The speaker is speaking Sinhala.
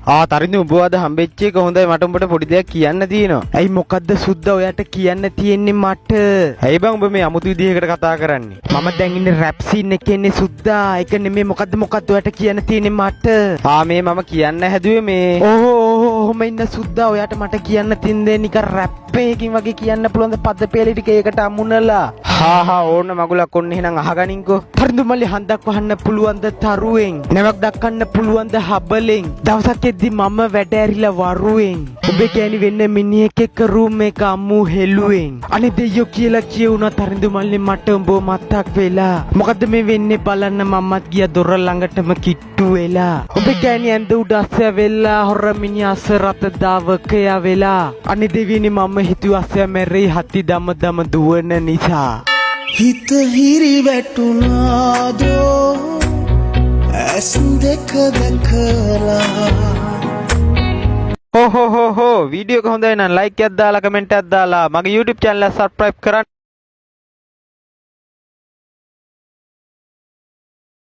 තරිඳු උඹ අද හම්බෙච්ච එක හොඳයි මට උඹට පොඩි දෙයක් කියන්න තියෙනවා. ඇයි මොකද්ද සුද්දා ඔයාට කියන්න තියෙන්නේ මට? ඇයි බං උඹ මේ අමුතු විදිහකට කතා කරන්නේ? මම දැන් ඉන්නේ රැප් සීන් එකේ ඉන්නේ සුද්දා. ඒක නෙමෙයි මොකද්ද ඔයාට කියන්න තියෙන්නේ මට? මේ මම කියන්න හැදුවේ මේ ඔහොම ඉන්න සුද්දා ඔයාට මට කියන්න තින්දේ නිකන් රැප් එකකින් වගේ කියන්න පුළුවන් ද පද පෙළ ටික ඒකට අමුණලා. ඕන්න මගුලක් ඔන්න එහෙනම් අහගනින්කෝ. තරිඳු මල්ලි හන්දක් වහන්න පුළුවන් ද තරුවෙන්? නැවක් දක්කන්න පුළුවන් ද හබලෙන්? දවසක් එද්දි මම වැඩ ඇරිලා වරුවෙන්. ඔබේ ගෑණි වෙන්න මිනිහෙක් එක්ක රූම් එක අම්මු හෙළුවෙන්. අනේ දෙයියෝ කියලා කියුණා තරිඳු මල්ලි මට උඹ මතක් වෙලා. මොකද්ද මේ වෙන්නේ බලන්න මම්මත් ගියා දොර ළඟටම කිට්ටු වෙලා. ඔබේ ගෑණි ඇඳ උඩ අස්සය වෙලා හොර මිනිහා අස්ස රත දාවකයා වෙලා. අනේ දෙවියනි මම හිතුවා අස්සය මැරෙයි හති දම දම දුවන නිසා. හිත හිරි වැටුණාදෝ ඇස් දෙක දැකලා. වීඩියෝ එක හොඳයි නම් ලයික් එකක් දාලා කමෙන්ට් එකක් දාලා මගේ YouTube channel එක subscribe කරන්න.